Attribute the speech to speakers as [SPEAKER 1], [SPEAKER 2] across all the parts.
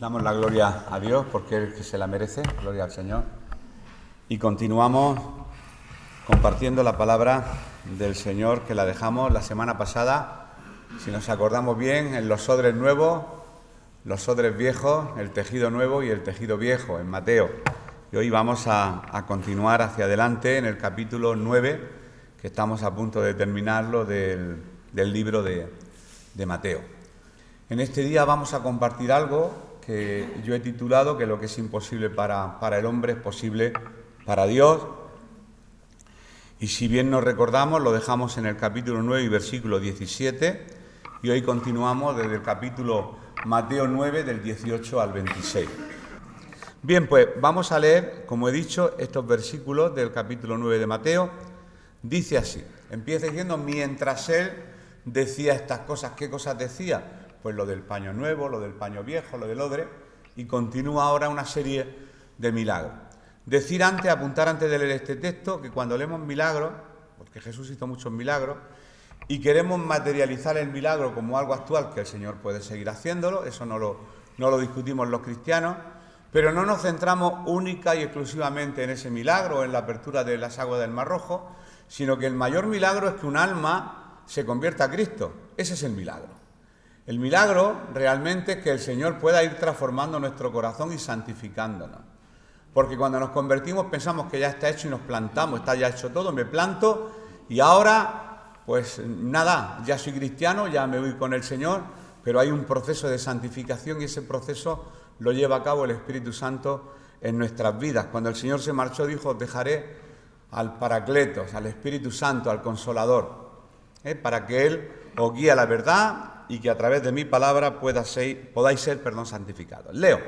[SPEAKER 1] Damos la gloria a Dios porque Él es el que se la merece, gloria al Señor. Y continuamos compartiendo la palabra del Señor que la dejamos la semana pasada, si nos acordamos bien, en los odres nuevos, los odres viejos, el tejido nuevo y el tejido viejo, en Mateo. Y hoy vamos a continuar hacia adelante en el capítulo 9, que estamos a punto de terminarlo del libro de Mateo. En este día vamos a compartir algo que yo he titulado que lo que es imposible para el hombre es posible para Dios. Y si bien nos recordamos, lo dejamos en el capítulo 9 y versículo 17, y hoy continuamos desde el capítulo Mateo 9, del 18 al 26. Bien, pues vamos a leer, como he dicho, estos versículos del capítulo 9 de Mateo. Dice así, empieza diciendo, mientras él decía estas cosas. ¿Qué cosas decía? Pues lo del paño nuevo, lo del paño viejo, lo del odre, y continúa ahora una serie de milagros. Apuntar antes de leer este texto, que cuando leemos milagros, porque Jesús hizo muchos milagros, y queremos materializar el milagro como algo actual, que el Señor puede seguir haciéndolo, eso no lo discutimos los cristianos, pero no nos centramos única y exclusivamente en ese milagro, en la apertura de las aguas del Mar Rojo, sino que el mayor milagro es que un alma se convierta a Cristo. Ese es el milagro. El milagro realmente es que el Señor pueda ir transformando nuestro corazón y santificándonos. Porque cuando nos convertimos pensamos que ya está hecho y nos plantamos, está ya hecho todo, me planto y ahora, pues nada, ya soy cristiano, ya me voy con el Señor, pero hay un proceso de santificación y ese proceso lo lleva a cabo el Espíritu Santo en nuestras vidas. Cuando el Señor se marchó dijo, os dejaré al Paracletos, al Espíritu Santo, al Consolador, para que Él os guíe a la verdad y que a través de mi palabra podáis ser santificados. Leo.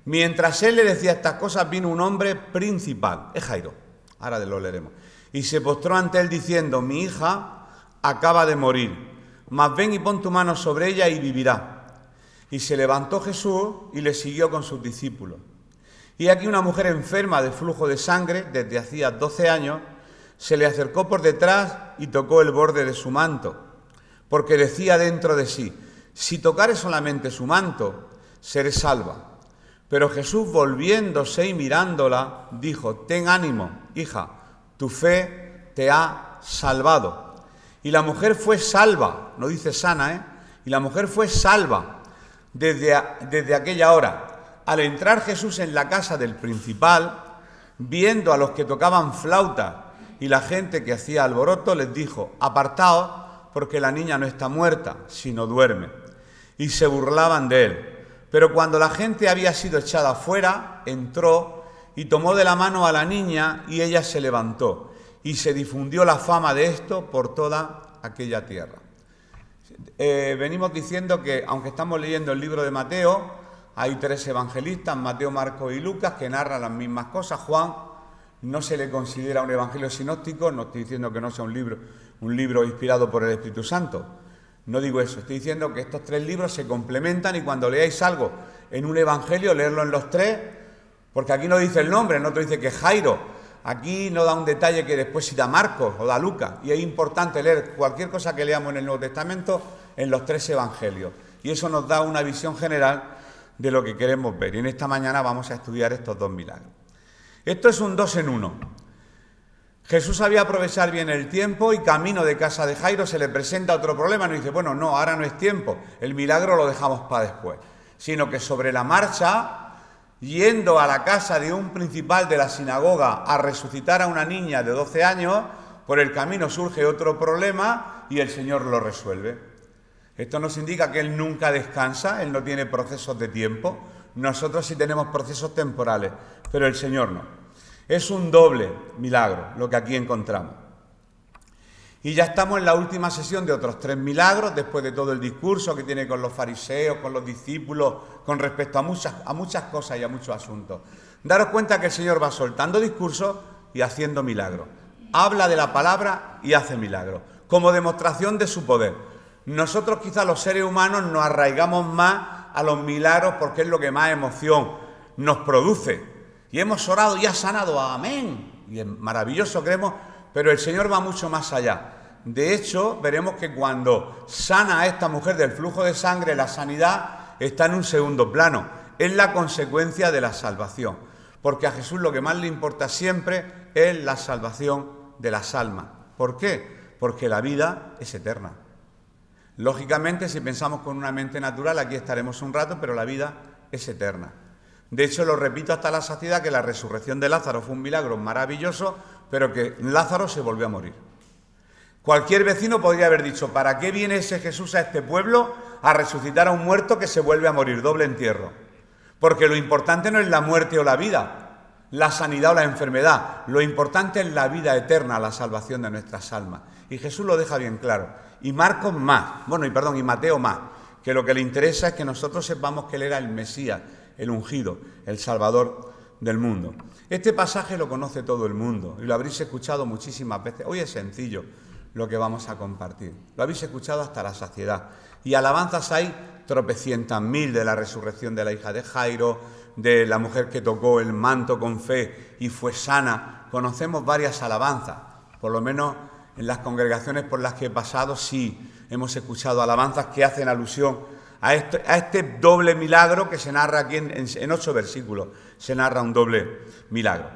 [SPEAKER 1] Mientras él le decía estas cosas, vino un hombre principal, es Jairo, ahora lo leeremos, y se postró ante él diciendo, mi hija acaba de morir, mas ven y pon tu mano sobre ella y vivirá. Y se levantó Jesús y le siguió con sus discípulos. Y aquí una mujer enferma de flujo de sangre, desde hacía 12 años, se le acercó por detrás y tocó el borde de su manto, porque decía dentro de sí, si tocare solamente su manto, seré salva. Pero Jesús, volviéndose y mirándola, dijo, ten ánimo, hija, tu fe te ha salvado. Y la mujer fue salva, no dice sana, y la mujer fue salva desde aquella hora. Al entrar Jesús en la casa del principal, viendo a los que tocaban flauta y la gente que hacía alboroto, les dijo, apartaos, porque la niña no está muerta, sino duerme. Y se burlaban de él. Pero cuando la gente había sido echada afuera, entró y tomó de la mano a la niña y ella se levantó. Y se difundió la fama de esto por toda aquella tierra. Venimos diciendo que, aunque estamos leyendo el libro de Mateo, hay 3 evangelistas, Mateo, Marcos y Lucas, que narran las mismas cosas. Juan no se le considera un evangelio sinóptico, no estoy diciendo que no sea un libro inspirado por el Espíritu Santo. No digo eso, estoy diciendo que estos 3 libros se complementan y cuando leáis algo en un evangelio, leerlo en los 3, porque aquí no dice el nombre, en otro dice que Jairo, aquí no da un detalle que después sí da Marcos o da Lucas, y es importante leer cualquier cosa que leamos en el Nuevo Testamento en los 3 evangelios, y eso nos da una visión general de lo que queremos ver, y en esta mañana vamos a estudiar estos 2 milagros. Esto es un 2 en 1. Jesús sabía aprovechar bien el tiempo y camino de casa de Jairo se le presenta otro problema. No dice, bueno, no, ahora no es tiempo, el milagro lo dejamos para después. Sino que sobre la marcha, yendo a la casa de un principal de la sinagoga a resucitar a una niña de 12 años, por el camino surge otro problema y el Señor lo resuelve. Esto nos indica que Él nunca descansa, Él no tiene procesos de tiempo. Nosotros sí tenemos procesos temporales, pero el Señor no. Es un doble milagro lo que aquí encontramos. Y ya estamos en la última sesión de otros 3 milagros, después de todo el discurso que tiene con los fariseos, con los discípulos, con respecto a muchas cosas y a muchos asuntos. Daros cuenta que el Señor va soltando discursos y haciendo milagros. Habla de la palabra y hace milagros, como demostración de su poder. Nosotros quizás los seres humanos nos arraigamos más a los milagros porque es lo que más emoción nos produce. Y hemos orado y ha sanado, amén. Y es maravilloso, creemos, pero el Señor va mucho más allá. De hecho, veremos que cuando sana a esta mujer del flujo de sangre, la sanidad está en un segundo plano. es la consecuencia de la salvación, porque a Jesús lo que más le importa siempre es la salvación de las almas. ¿Por qué? Porque la vida es eterna. Lógicamente, si pensamos con una mente natural, aquí estaremos un rato, pero la vida es eterna. De hecho, lo repito hasta la saciedad, que la resurrección de Lázaro fue un milagro maravilloso, pero que Lázaro se volvió a morir. Cualquier vecino podría haber dicho, ¿para qué viene ese Jesús a este pueblo a resucitar a un muerto que se vuelve a morir? Doble entierro. Porque lo importante no es la muerte o la vida, la sanidad o la enfermedad. Lo importante es la vida eterna, la salvación de nuestras almas. Y Jesús lo deja bien claro. Y Marcos más, y Mateo más, que lo que le interesa es que nosotros sepamos que Él era el Mesías, el ungido, el Salvador del mundo. Este pasaje lo conoce todo el mundo y lo habréis escuchado muchísimas veces. Hoy es sencillo lo que vamos a compartir. Lo habéis escuchado hasta la saciedad. Y alabanzas hay tropecientas mil de la resurrección de la hija de Jairo, de la mujer que tocó el manto con fe y fue sana. Conocemos varias alabanzas, por lo menos en las congregaciones por las que he pasado sí hemos escuchado alabanzas que hacen alusión a este doble milagro que se narra aquí en 8 versículos. Se narra un doble milagro.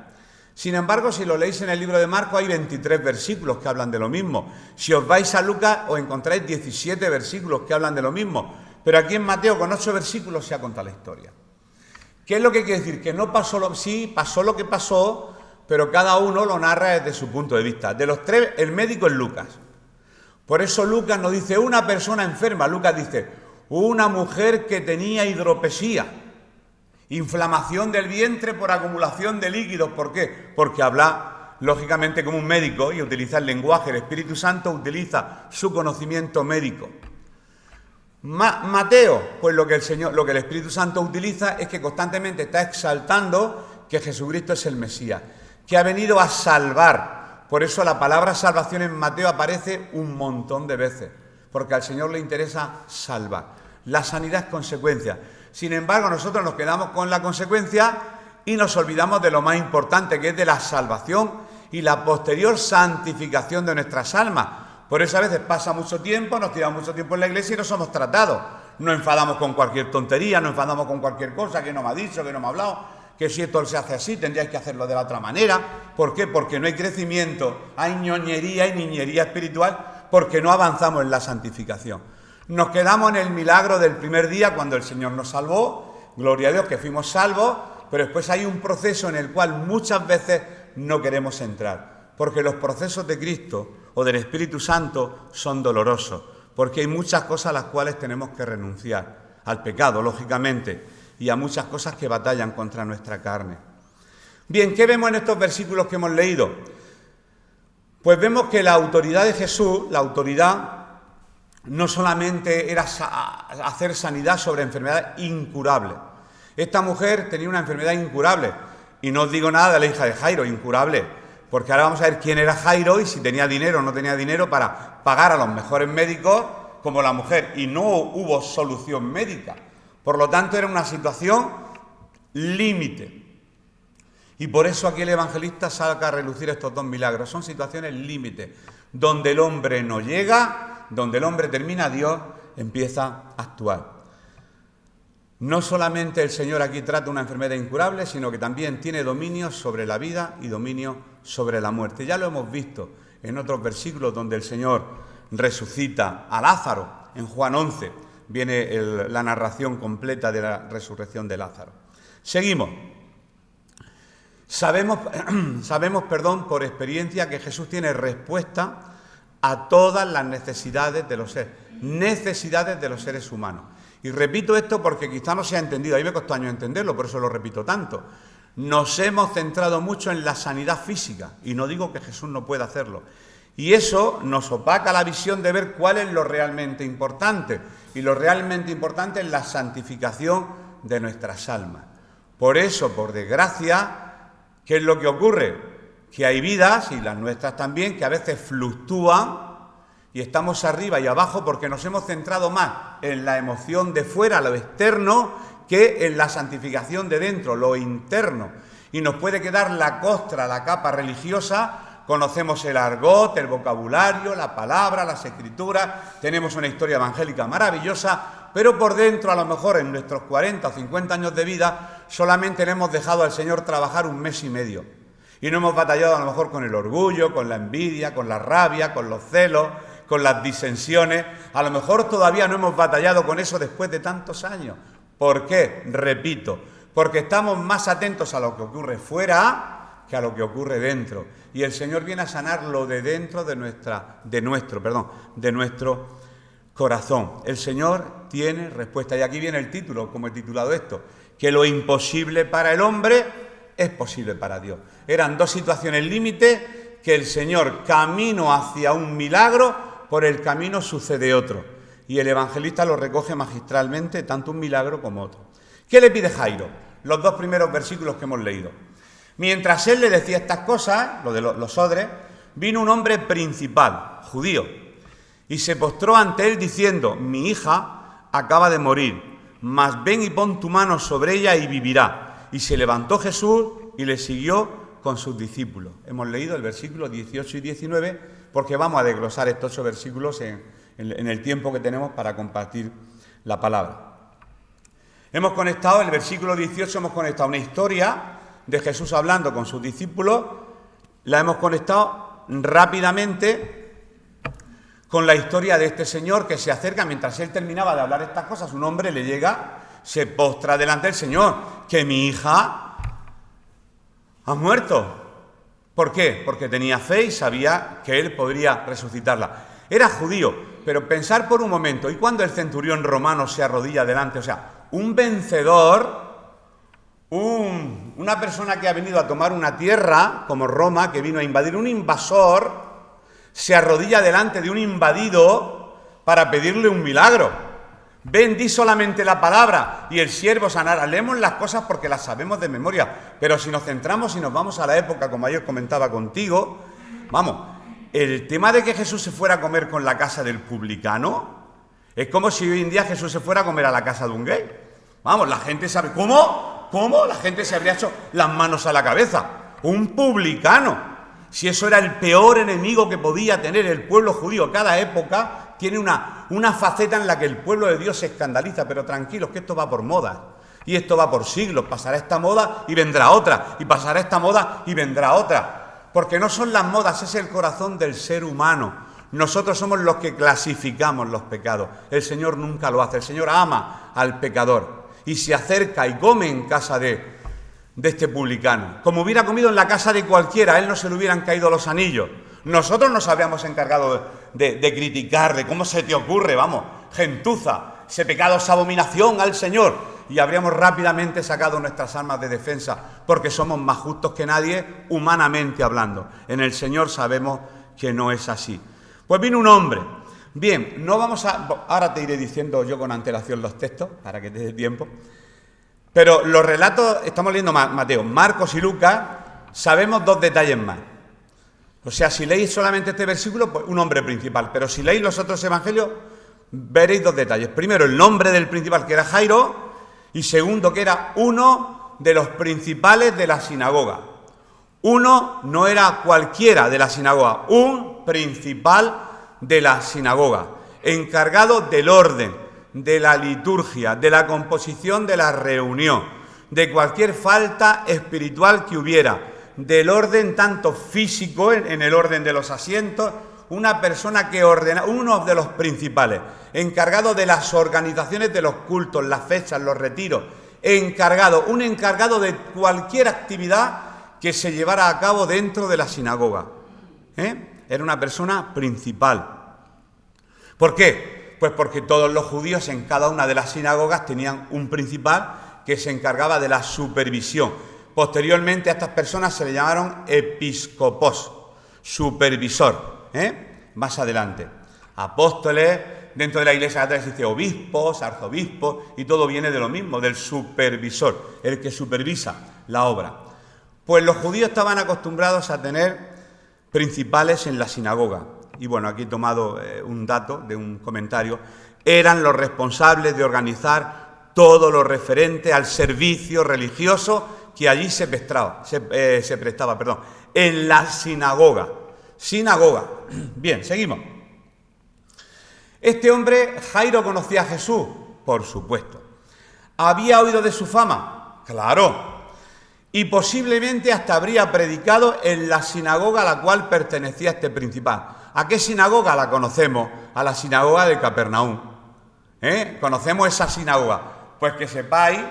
[SPEAKER 1] Sin embargo, si lo leéis en el libro de Marcos, hay 23 versículos que hablan de lo mismo. Si os vais a Lucas, os encontráis 17 versículos que hablan de lo mismo. Pero aquí en Mateo, con 8 versículos, se ha contado la historia. ¿Qué es lo que quiere decir? Que no pasó sí, pasó lo que pasó, pero cada uno lo narra desde su punto de vista. De los 3, el médico es Lucas. Por eso Lucas no dice una persona enferma, Lucas dice una mujer que tenía hidropesía. Inflamación del vientre por acumulación de líquidos. ¿Por qué? Porque habla, lógicamente, como un médico y utiliza el lenguaje. El Espíritu Santo utiliza su conocimiento médico. Mateo, pues lo que el Espíritu Santo utiliza es que constantemente está exaltando que Jesucristo es el Mesías, que ha venido a salvar. Por eso la palabra salvación en Mateo aparece un montón de veces, porque al Señor le interesa salvar. La sanidad es consecuencia. Sin embargo, nosotros nos quedamos con la consecuencia y nos olvidamos de lo más importante, que es de la salvación y la posterior santificación de nuestras almas. Por eso a veces pasa mucho tiempo, nos tiramos mucho tiempo en la iglesia y no somos tratados. Nos enfadamos con cualquier tontería, nos enfadamos con cualquier cosa que no me ha dicho, que no me ha hablado, que si esto se hace así, tendríais que hacerlo de la otra manera. ¿Por qué? Porque no hay crecimiento, hay ñoñería y niñería espiritual, porque no avanzamos en la santificación. Nos quedamos en el milagro del primer día cuando el Señor nos salvó, gloria a Dios que fuimos salvos, pero después hay un proceso en el cual muchas veces no queremos entrar, porque los procesos de Cristo o del Espíritu Santo son dolorosos, porque hay muchas cosas a las cuales tenemos que renunciar, al pecado, lógicamente, y a muchas cosas que batallan contra nuestra carne. Bien, ¿qué vemos en estos versículos que hemos leído? Pues vemos que la autoridad de Jesús, la autoridad, no solamente era hacer sanidad sobre enfermedades incurables. Esta mujer tenía una enfermedad incurable. Y no os digo nada de la hija de Jairo, incurable. Porque ahora vamos a ver quién era Jairo y si tenía dinero o no tenía dinero para pagar a los mejores médicos como la mujer. Y no hubo solución médica. Por lo tanto, era una situación límite. Y por eso aquí el evangelista saca a relucir estos 2 milagros. Son situaciones límite, donde el hombre no llega, donde el hombre termina, Dios empieza a actuar. No solamente el Señor aquí trata una enfermedad incurable, sino que también tiene dominio sobre la vida y dominio sobre la muerte. Ya lo hemos visto en otros versículos donde el Señor resucita a Lázaro. En Juan 11 viene la narración completa de la resurrección de Lázaro. Seguimos. Sabemos, por experiencia que Jesús tiene respuesta a todas las necesidades de los seres humanos. Y repito esto porque quizá no se ha entendido, a mí me costó años entenderlo, por eso lo repito tanto. Nos hemos centrado mucho en la sanidad física, y no digo que Jesús no pueda hacerlo. Y eso nos opaca la visión de ver cuál es lo realmente importante. Y lo realmente importante es la santificación de nuestras almas. Por eso, por desgracia, ¿qué es lo que ocurre? Que hay vidas, y las nuestras también, que a veces fluctúan y estamos arriba y abajo porque nos hemos centrado más en la emoción de fuera, lo externo, que en la santificación de dentro, lo interno. Y nos puede quedar la costra, la capa religiosa, conocemos el argot, el vocabulario, la palabra, las escrituras, tenemos una historia evangélica maravillosa, pero por dentro, a lo mejor en nuestros 40 o 50 años de vida, solamente le hemos dejado al Señor trabajar 1 mes y medio. Y no hemos batallado a lo mejor con el orgullo, con la envidia, con la rabia, con los celos, con las disensiones. A lo mejor todavía no hemos batallado con eso después de tantos años. ¿Por qué? Repito, porque estamos más atentos a lo que ocurre fuera que a lo que ocurre dentro. Y el Señor viene a sanar lo de dentro de nuestro corazón. El Señor tiene respuesta. Y aquí viene el título, como he titulado esto, que lo imposible para el hombre es posible para Dios. Eran 2 situaciones límite que el Señor, camino hacia un milagro, por el camino sucede otro. Y el evangelista lo recoge magistralmente, tanto un milagro como otro. ¿Qué le pide Jairo? Los 2 primeros versículos que hemos leído. Mientras él le decía estas cosas, lo de los odres, vino un hombre principal, judío, y se postró ante él diciendo: mi hija acaba de morir, mas ven y pon tu mano sobre ella y vivirá. Y se levantó Jesús y le siguió con sus discípulos. Hemos leído el versículo 18 y 19 porque vamos a desglosar estos 8 versículos en el tiempo que tenemos para compartir la palabra. Hemos conectado, el versículo 18, hemos conectado una historia de Jesús hablando con sus discípulos, la hemos conectado rápidamente con la historia de este señor que se acerca. Mientras él terminaba de hablar estas cosas, un hombre le llega, se postra delante del Señor: que mi hija ha muerto. ¿Por qué? Porque tenía fe y sabía que él podría resucitarla. Era judío, pero pensar por un momento, ¿y cuando el centurión romano se arrodilla delante? O sea, un vencedor, una persona que ha venido a tomar una tierra, como Roma, que vino a invadir, un invasor, se arrodilla delante de un invadido para pedirle un milagro. Ven, di solamente la palabra y el siervo sanará. Leemos las cosas porque las sabemos de memoria, pero si nos centramos y nos vamos a la época, como ayer comentaba contigo, el tema de que Jesús se fuera a comer con la casa del publicano es como si hoy en día Jesús se fuera a comer a la casa de un gay. La gente sabe, ¿cómo? La gente se habría hecho las manos a la cabeza. Un publicano. Si eso era el peor enemigo que podía tener el pueblo judío. Cada época tiene una faceta en la que el pueblo de Dios se escandaliza. Pero tranquilos, que esto va por modas. Y esto va por siglos. Pasará esta moda y vendrá otra. Y pasará esta moda y vendrá otra. Porque no son las modas, es el corazón del ser humano. Nosotros somos los que clasificamos los pecados. El Señor nunca lo hace. El Señor ama al pecador y se acerca y come en casa de este publicano. Como hubiera comido en la casa de cualquiera, a él no se le hubieran caído los anillos. Nosotros nos habríamos encargado de criticar, de cómo se te ocurre, gentuza, ese pecado, esa abominación al Señor. Y habríamos rápidamente sacado nuestras armas de defensa, porque somos más justos que nadie, humanamente hablando. En el Señor sabemos que no es así. Pues vino un hombre. Bien, no vamos a... Ahora te iré diciendo yo con antelación los textos, para que te dé tiempo. Pero los relatos, estamos leyendo Mateo, Marcos y Lucas, sabemos 2 detalles más. O sea, si leéis solamente este versículo, pues un hombre principal. Pero si leéis los otros evangelios, veréis 2 detalles. Primero, el nombre del principal, que era Jairo, y segundo, que era uno de los principales de la sinagoga. Uno no era cualquiera de la sinagoga, un principal de la sinagoga, encargado del orden, de la liturgia, de la composición de la reunión, de cualquier falta espiritual que hubiera, del orden tanto físico, en el orden de los asientos, una persona que ordena, uno de los principales, encargado de las organizaciones de los cultos, las fechas, los retiros, un encargado de cualquier actividad que se llevara a cabo dentro de la sinagoga. Era una persona principal. ¿Por qué? Pues porque todos los judíos en cada una de las sinagogas tenían un principal que se encargaba de la supervisión. Posteriormente a estas personas se le llamaron episcopos, supervisor. Más adelante, apóstoles, dentro de la Iglesia católica existe obispos, arzobispos, y todo viene de lo mismo, del supervisor, el que supervisa la obra. Pues los judíos estaban acostumbrados a tener principales en la sinagoga. Y bueno, aquí he tomado un dato de un comentario. Eran los responsables de organizar todo lo referente al servicio religioso que allí se prestaba, en la sinagoga. Bien, seguimos. Este hombre, Jairo, conocía a Jesús, Por supuesto. ¿Había oído de su fama? Claro. Y posiblemente hasta habría predicado en la sinagoga a la cual pertenecía este principal. ¿A qué sinagoga la conocemos? A la sinagoga de Capernaum. ¿Conocemos esa sinagoga? Pues que sepáis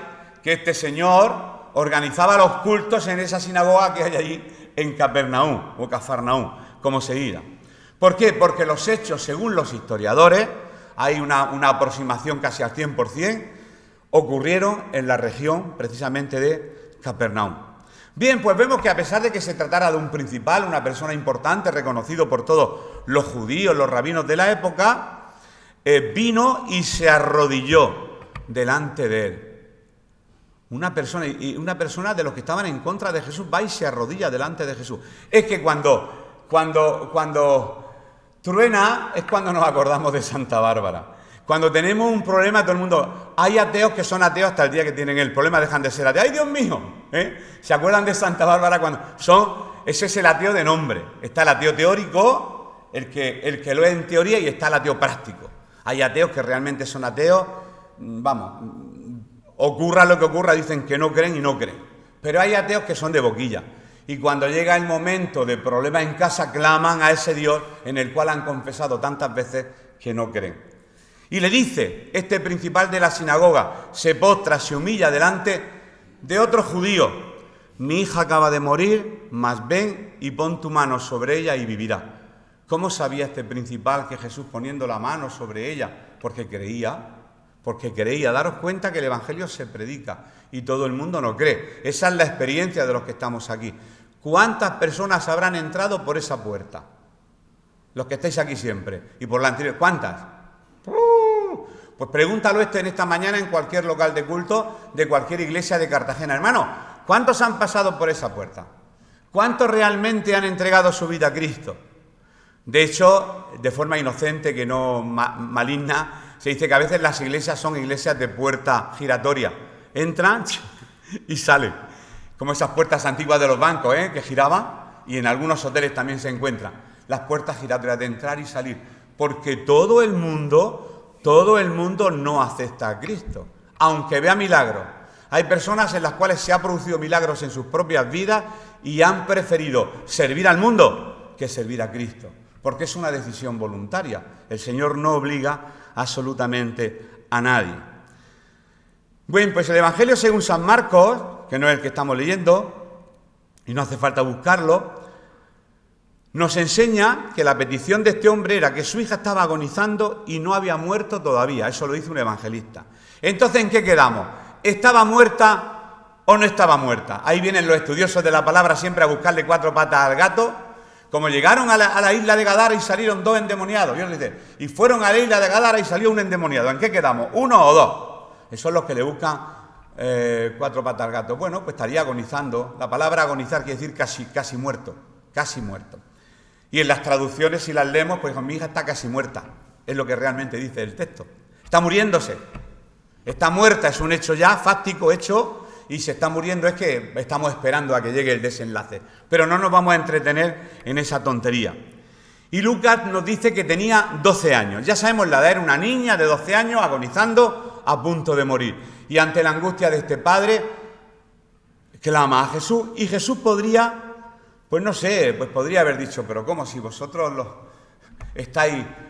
[SPEAKER 1] que este señor organizaba los cultos en esa sinagoga que hay allí en Capernaum, o Cafarnaum, como se diga. ¿Por qué? Porque los hechos, según los historiadores, hay una aproximación casi al 100%, ocurrieron en la región precisamente de Capernaum. Bien, pues vemos que a pesar de que se tratara de un principal, una persona importante, reconocido por todos los judíos, los rabinos de la época, vino y se arrodilló delante de él. Una persona de los que estaban en contra de Jesús va y se arrodilla delante de Jesús. Es que cuando truena es cuando nos acordamos de Santa Bárbara. Cuando tenemos un problema, todo el mundo... Hay ateos que son ateos hasta el día que tienen el problema, dejan de ser ateos. ¡Ay, Dios mío! ¿Se acuerdan de Santa Bárbara cuando ese es el ateo de nombre? Está el ateo teórico, el que lo es en teoría, y está el ateo práctico. Hay ateos que realmente son ateos, ocurra lo que ocurra, dicen que no creen y no creen. Pero hay ateos que son de boquilla. Y cuando llega el momento de problemas en casa, claman a ese Dios en el cual han confesado tantas veces que no creen. Y le dice, este principal de la sinagoga, se postra, se humilla delante de otro judío. Mi hija acaba de morir, mas ven y pon tu mano sobre ella y vivirá. ¿Cómo sabía este principal que Jesús poniendo la mano sobre ella? Porque creía. Daros cuenta que el Evangelio se predica y todo el mundo no cree. Esa es la experiencia de los que estamos aquí. ¿Cuántas personas habrán entrado por esa puerta? Los que estáis aquí siempre. Y por la anterior, ¿cuántas? Pues pregúntalo en esta mañana en cualquier local de culto de cualquier iglesia de Cartagena. Hermano, ¿cuántos han pasado por esa puerta? ¿Cuántos realmente han entregado su vida a Cristo? De hecho, de forma inocente, que no maligna, se dice que a veces las iglesias son iglesias de puerta giratoria. Entran y salen. Como esas puertas antiguas de los bancos, que giraban, y en algunos hoteles también se encuentran. Las puertas giratorias de entrar y salir. Porque todo el mundo no acepta a Cristo, aunque vea milagros. Hay personas en las cuales se han producido milagros en sus propias vidas y han preferido servir al mundo que servir a Cristo, porque es una decisión voluntaria. El Señor no obliga absolutamente a nadie. Bueno, pues el Evangelio según San Marcos, que no es el que estamos leyendo, y no hace falta buscarlo, nos enseña que la petición de este hombre era que su hija estaba agonizando y no había muerto todavía. Eso lo dice un evangelista. Entonces, ¿en qué quedamos? ¿Estaba muerta o no estaba muerta? Ahí vienen los estudiosos de la palabra siempre a buscarle 4 patas al gato. Como llegaron a la isla de Gadara y salieron 2 endemoniados. Yo les digo, y fueron a la isla de Gadara y salió un endemoniado. ¿En qué quedamos? ¿1 o 2? Esos son los que le buscan 4 patas al gato. Bueno, pues estaría agonizando. La palabra agonizar quiere decir casi muerto. Casi muerto. Y en las traducciones, si las leemos, pues mi hija está casi muerta. Es lo que realmente dice el texto. Está muriéndose. Está muerta, es un hecho ya fáctico, hecho, y se está muriendo, es que estamos esperando a que llegue el desenlace. Pero no nos vamos a entretener en esa tontería. Y Lucas nos dice que tenía 12 años. Ya sabemos la edad, era una niña de 12 años agonizando a punto de morir. Y ante la angustia de este padre, clama a Jesús, y Jesús podría... Pues no sé, pues podría haber dicho, pero ¿cómo? Si vosotros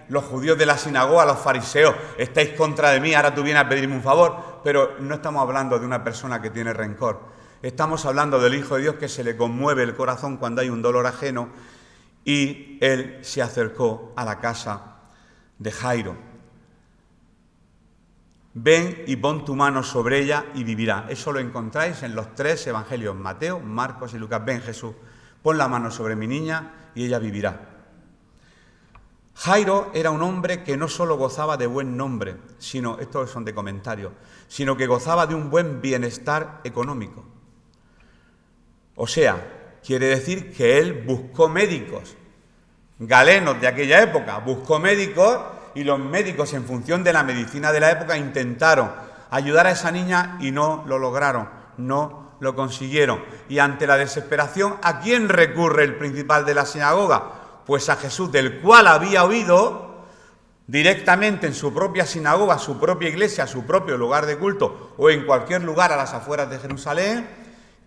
[SPEAKER 1] los judíos de la sinagoga, los fariseos, estáis contra de mí, ahora tú vienes a pedirme un favor. Pero no estamos hablando de una persona que tiene rencor. Estamos hablando del Hijo de Dios que se le conmueve el corazón cuando hay un dolor ajeno. Y él se acercó a la casa de Jairo. Ven y pon tu mano sobre ella y vivirá. Eso lo encontráis en los 3 evangelios, Mateo, Marcos y Lucas. Ven, Jesús. Pon la mano sobre mi niña y ella vivirá. Jairo era un hombre que no solo gozaba de buen nombre, estos son de comentarios, sino que gozaba de un buen bienestar económico. O sea, quiere decir que él buscó médicos, galenos de aquella época, buscó médicos y los médicos en función de la medicina de la época intentaron ayudar a esa niña y no lo lograron, no lo consiguieron. Y ante la desesperación, ¿a quién recurre el principal de la sinagoga? Pues a Jesús, del cual había oído directamente en su propia sinagoga, su propia iglesia, su propio lugar de culto o en cualquier lugar a las afueras de Jerusalén,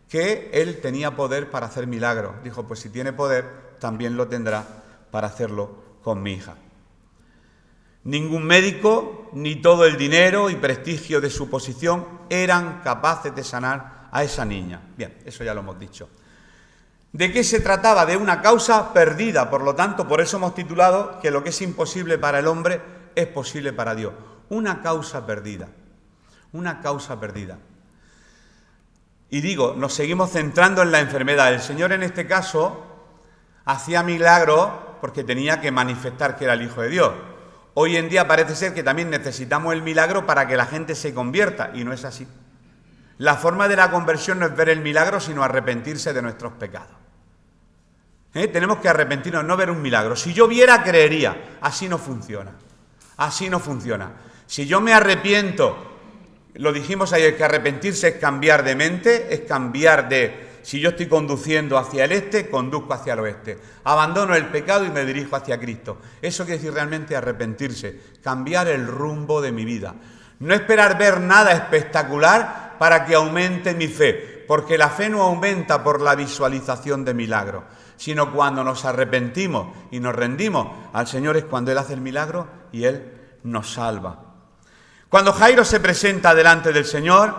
[SPEAKER 1] que él tenía poder para hacer milagros. Dijo, pues si tiene poder, también lo tendrá para hacerlo con mi hija. Ningún médico, ni todo el dinero y prestigio de su posición eran capaces de sanar a esa niña. Bien, eso ya lo hemos dicho. ¿De qué se trataba? De una causa perdida, por lo tanto, por eso hemos titulado que lo que es imposible para el hombre es posible para Dios. Una causa perdida, una causa perdida. Y digo, nos seguimos centrando en la enfermedad. El Señor en este caso hacía milagros porque tenía que manifestar que era el Hijo de Dios. Hoy en día parece ser que también necesitamos el milagro para que la gente se convierta, y no es así. La forma de la conversión no es ver el milagro, sino arrepentirse de nuestros pecados. Tenemos que arrepentirnos, no ver un milagro. Si yo viera, creería. Así no funciona. Así no funciona. Si yo me arrepiento, lo dijimos ayer, que arrepentirse es cambiar de mente, es cambiar de... Si yo estoy conduciendo hacia el este, conduzco hacia el oeste. Abandono el pecado y me dirijo hacia Cristo. Eso quiere decir realmente arrepentirse, cambiar el rumbo de mi vida. No esperar ver nada espectacular para que aumente mi fe, porque la fe no aumenta por la visualización de milagros, sino cuando nos arrepentimos y nos rendimos al Señor es cuando Él hace el milagro y Él nos salva. Cuando Jairo se presenta delante del Señor,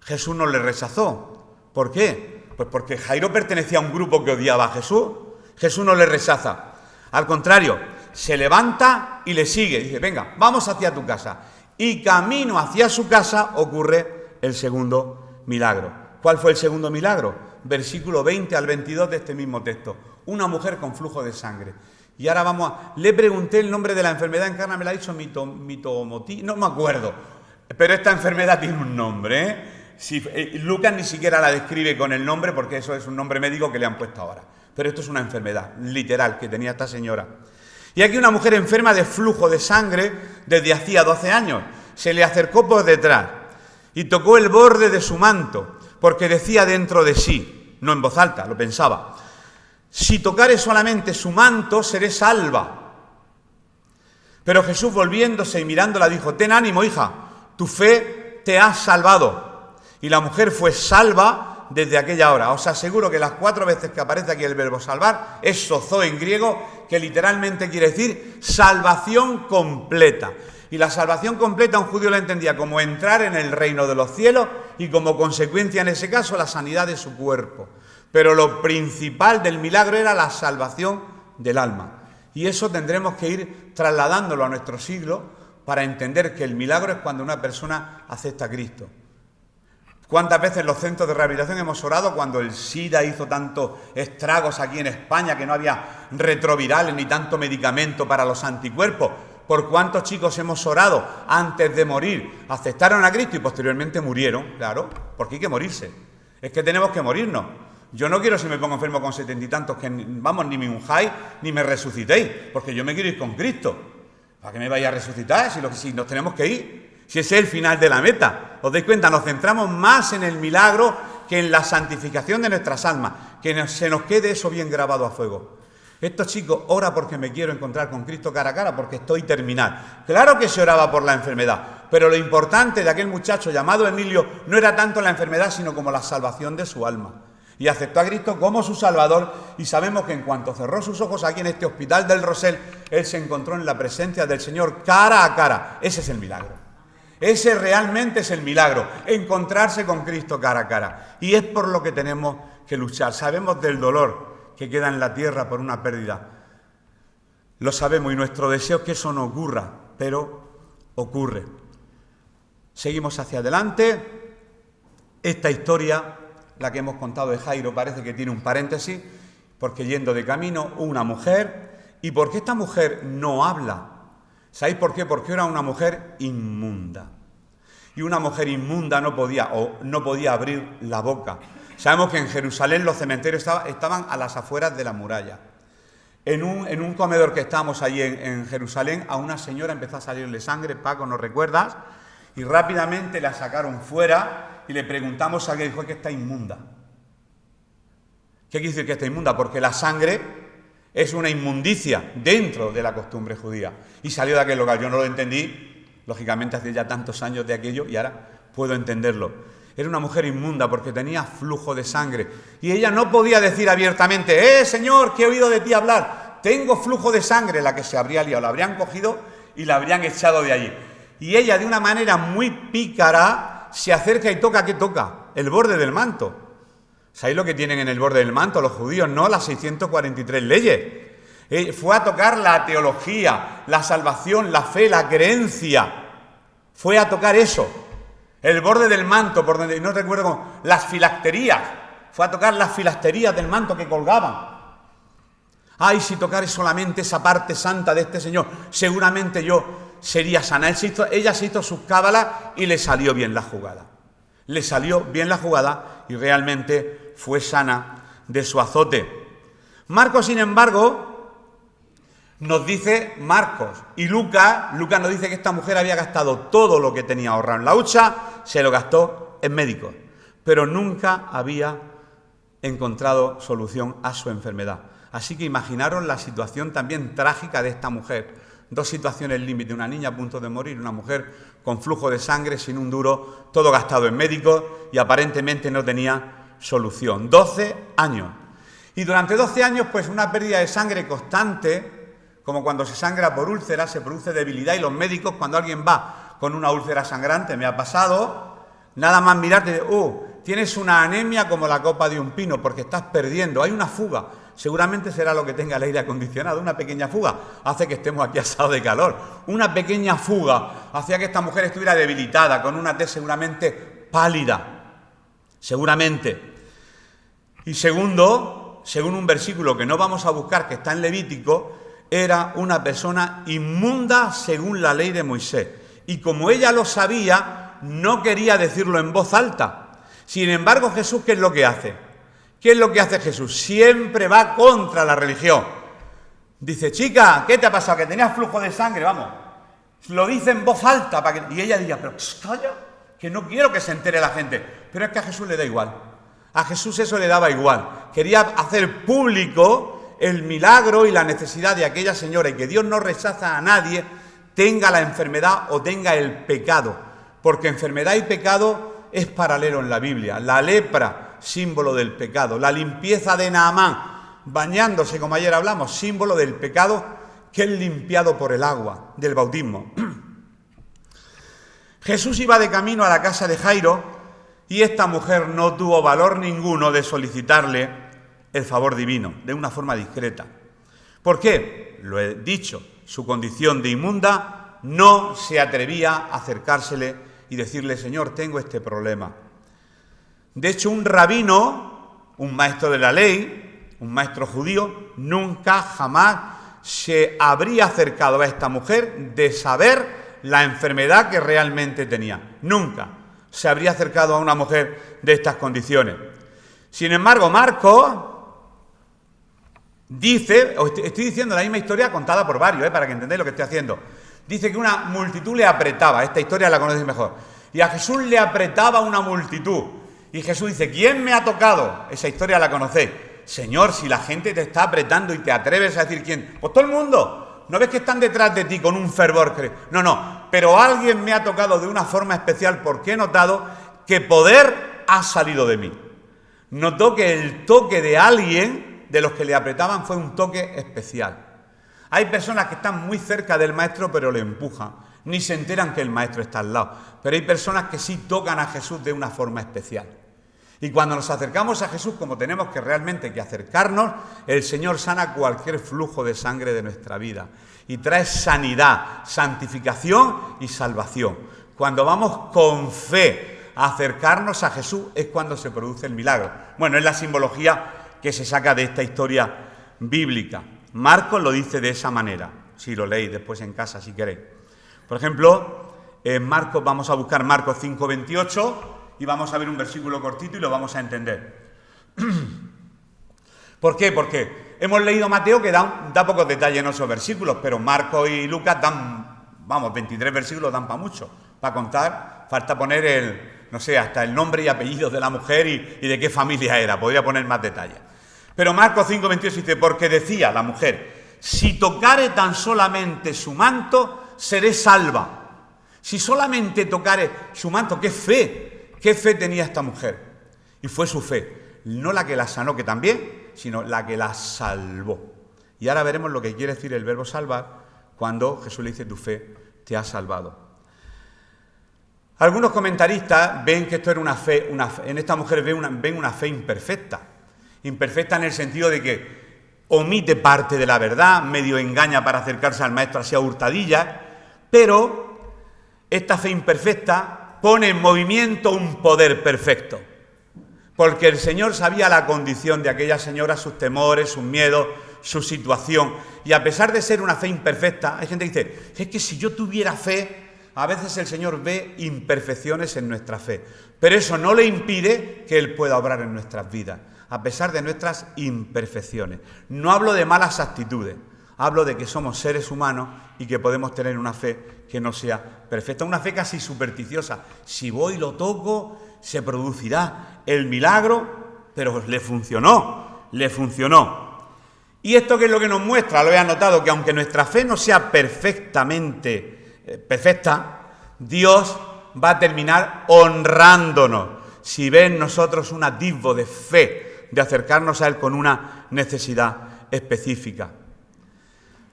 [SPEAKER 1] Jesús no le rechazó. ¿Por qué? Pues porque Jairo pertenecía a un grupo que odiaba a Jesús. Jesús no le rechaza. Al contrario, se levanta y le sigue. Dice, venga, vamos hacia tu casa. Y camino hacia su casa ocurre el segundo milagro. ¿Cuál fue el segundo milagro? Versículo 20 al 22 de este mismo texto. Una mujer con flujo de sangre. Y ahora vamos a... Le pregunté el nombre de la enfermedad en carne, me la ha dicho mitomotí, no me acuerdo. Pero esta enfermedad tiene un nombre, ¿eh? Lucas ni siquiera la describe con el nombre porque eso es un nombre médico que le han puesto ahora. Pero esto es una enfermedad literal que tenía esta señora. Y aquí una mujer enferma de flujo de sangre desde hacía 12 años. Se le acercó por detrás y tocó el borde de su manto porque decía dentro de sí, no en voz alta, lo pensaba, si tocare solamente su manto seré salva. Pero Jesús volviéndose y mirándola dijo, ten ánimo hija, tu fe te ha salvado. Y la mujer fue salva desde aquella hora. Os aseguro que las 4 veces que aparece aquí el verbo salvar es sozo en griego, que literalmente quiere decir salvación completa. Y la salvación completa un judío la entendía como entrar en el reino de los cielos y como consecuencia en ese caso la sanidad de su cuerpo. Pero lo principal del milagro era la salvación del alma. Y eso tendremos que ir trasladándolo a nuestro siglo para entender que el milagro es cuando una persona acepta a Cristo. ¿Cuántas veces en los centros de rehabilitación hemos orado cuando el SIDA hizo tantos estragos aquí en España, que no había retrovirales ni tanto medicamento para los anticuerpos? ¿Por cuántos chicos hemos orado antes de morir? Aceptaron a Cristo y posteriormente murieron, claro, porque hay que morirse. Es que tenemos que morirnos. Yo no quiero, si me pongo enfermo con 70 y tantos, que vamos, ni me unjáis ni me resucitéis, porque yo me quiero ir con Cristo. ¿Para qué me vaya a resucitar si nos tenemos que ir? Si ese es el final de la meta. ¿Os dais cuenta? Nos centramos más en el milagro que en la santificación de nuestras almas. Que se nos quede eso bien grabado a fuego. Estos chicos, ora porque me quiero encontrar con Cristo cara a cara, porque estoy terminal. Claro que se oraba por la enfermedad, pero lo importante de aquel muchacho llamado Emilio no era tanto la enfermedad, sino como la salvación de su alma. Y aceptó a Cristo como su Salvador, y sabemos que en cuanto cerró sus ojos aquí en este hospital del Rosell, él se encontró en la presencia del Señor cara a cara. Ese es el milagro. Ese realmente es el milagro, encontrarse con Cristo cara a cara. Y es por lo que tenemos que luchar. Sabemos del dolor que queda en la tierra por una pérdida. Lo sabemos y nuestro deseo es que eso no ocurra, pero ocurre. Seguimos hacia adelante. Esta historia, la que hemos contado de Jairo, parece que tiene un paréntesis, porque yendo de camino, una mujer. ¿Y por qué esta mujer no habla? ¿Sabéis por qué? Porque era una mujer inmunda. Y una mujer inmunda no podía abrir la boca. Sabemos que en Jerusalén los cementerios estaban a las afueras de la muralla. En un comedor que estábamos allí en Jerusalén, a una señora empezó a salirle sangre, Paco, ¿nos recuerdas? Y rápidamente la sacaron fuera y le preguntamos a alguien, dijo que está inmunda. ¿Qué quiere decir que está inmunda? Porque la sangre Es una inmundicia dentro de la costumbre judía. Y salió de aquel lugar. Yo no lo entendí, lógicamente hace ya tantos años de aquello, y ahora puedo entenderlo. Era una mujer inmunda porque tenía flujo de sangre. Y ella no podía decir abiertamente, Señor, que he oído de ti hablar, tengo flujo de sangre. La que se habría liado, la habrían cogido y la habrían echado de allí. Y ella, de una manera muy pícara, se acerca y toca, ¿qué toca? El borde del manto. ¿Sabéis lo que tienen en el borde del manto los judíos? No, las 643 leyes. Fue a tocar la teología, la salvación, la fe, la creencia. Fue a tocar eso. El borde del manto, por donde no recuerdo cómo, las filacterías. Fue a tocar las filacterías del manto que colgaban. Ay, si tocare solamente esa parte santa de este Señor, seguramente yo sería sana. Ella se hizo sus cábalas y le salió bien la jugada. Le salió bien la jugada y realmente fue sana de su azote. Marcos, sin embargo, nos dice Marcos y Lucas nos dice que esta mujer había gastado todo lo que tenía ahorrado en la hucha, se lo gastó en médicos, pero nunca había encontrado solución a su enfermedad. Así que imaginaros la situación también trágica de esta mujer. Dos situaciones límite, una niña a punto de morir, una mujer con flujo de sangre, sin un duro, todo gastado en médicos y aparentemente no tenía solución. 12 años. Y durante 12 años, pues una pérdida de sangre constante, como cuando se sangra por úlcera, se produce debilidad y los médicos, cuando alguien va con una úlcera sangrante, me ha pasado, nada más mirarte, tienes una anemia como la copa de un pino porque estás perdiendo, hay una fuga. Seguramente será lo que tenga el aire acondicionado, una pequeña fuga hace que estemos aquí asados de calor. Una pequeña fuga hacía que esta mujer estuviera debilitada, con una tez seguramente pálida, seguramente. Y segundo, según un versículo que no vamos a buscar, que está en Levítico, era una persona inmunda según la ley de Moisés. Y como ella lo sabía, no quería decirlo en voz alta. Sin embargo, Jesús, ¿qué es lo que hace? ¿Qué es lo que hace Jesús? Siempre va contra la religión. Dice, chica, ¿qué te ha pasado? Que tenías flujo de sangre, vamos. Lo dice en voz alta. Y ella diría, pero calla, que no quiero que se entere la gente. Pero es que a Jesús le da igual. A Jesús eso le daba igual. Quería hacer público el milagro y la necesidad de aquella señora y que Dios no rechaza a nadie, tenga la enfermedad o tenga el pecado. Porque enfermedad y pecado es paralelo en la Biblia. La lepra, símbolo del pecado. La limpieza de Naamán, bañándose, como ayer hablamos, símbolo del pecado que es limpiado por el agua del bautismo. Jesús iba de camino a la casa de Jairo y esta mujer no tuvo valor ninguno de solicitarle el favor divino, de una forma discreta. ¿Por qué? Lo he dicho, su condición de inmunda no se atrevía a acercársele y decirle, Señor, tengo este problema. De hecho, un rabino, un maestro de la ley, un maestro judío, nunca, jamás se habría acercado a esta mujer de saber la enfermedad que realmente tenía. Nunca se habría acercado a una mujer de estas condiciones. Sin embargo, Marcos dice, estoy diciendo la misma historia contada por varios, para que entendáis lo que estoy haciendo. Dice que una multitud le apretaba, esta historia la conocéis mejor, y a Jesús le apretaba una multitud. Y Jesús dice, ¿quién me ha tocado? Esa historia la conocéis. Señor, si la gente te está apretando y te atreves a decir quién, pues todo el mundo. ¿No ves que están detrás de ti con un fervor? No, pero alguien me ha tocado de una forma especial porque he notado que poder ha salido de mí. Notó que el toque de alguien, de los que le apretaban, fue un toque especial. Hay personas que están muy cerca del maestro pero le empujan, ni se enteran que el maestro está al lado. Pero hay personas que sí tocan a Jesús de una forma especial. Y cuando nos acercamos a Jesús, como tenemos que realmente que acercarnos, el Señor sana cualquier flujo de sangre de nuestra vida y trae sanidad, santificación y salvación. Cuando vamos con fe a acercarnos a Jesús es cuando se produce el milagro. Bueno, es la simbología que se saca de esta historia bíblica. Marcos lo dice de esa manera, si lo leéis después en casa si queréis. Por ejemplo, en Marcos, vamos a buscar Marcos 5:28 y vamos a ver un versículo cortito y lo vamos a entender. ¿Por qué? Porque hemos leído Mateo que da pocos detalles en esos versículos, pero Marcos y Lucas dan, 23 versículos dan para mucho. Para contar, falta poner hasta el nombre y apellido de la mujer y de qué familia era, podría poner más detalles. Pero Marcos 5:28 dice, porque decía la mujer, si tocare tan solamente su manto, seré salva. Si solamente tocare su manto, qué fe tenía esta mujer. Y fue su fe, no la que la sanó, que también, sino la que la salvó. Y ahora veremos lo que quiere decir el verbo salvar cuando Jesús le dice, tu fe te ha salvado. Algunos comentaristas ven que esto era una fe, en esta mujer ven una fe imperfecta. Imperfecta en el sentido de que omite parte de la verdad, medio engaña para acercarse al maestro así a hurtadillas, pero esta fe imperfecta pone en movimiento un poder perfecto. Porque el Señor sabía la condición de aquella señora, sus temores, sus miedos, su situación. Y a pesar de ser una fe imperfecta, hay gente que dice, es que si yo tuviera fe, a veces el Señor ve imperfecciones en nuestra fe. Pero eso no le impide que Él pueda obrar en nuestras vidas, a pesar de nuestras imperfecciones. No hablo de malas actitudes, hablo de que somos seres humanos y que podemos tener una fe que no sea perfecta. Una fe casi supersticiosa. Si voy y lo toco, se producirá el milagro, pero le funcionó. ¿Y esto qué es lo que nos muestra? Lo he anotado, que aunque nuestra fe no sea perfectamente perfecta, Dios va a terminar honrándonos si ve en nosotros un atisbo de fe, de acercarnos a Él con una necesidad específica.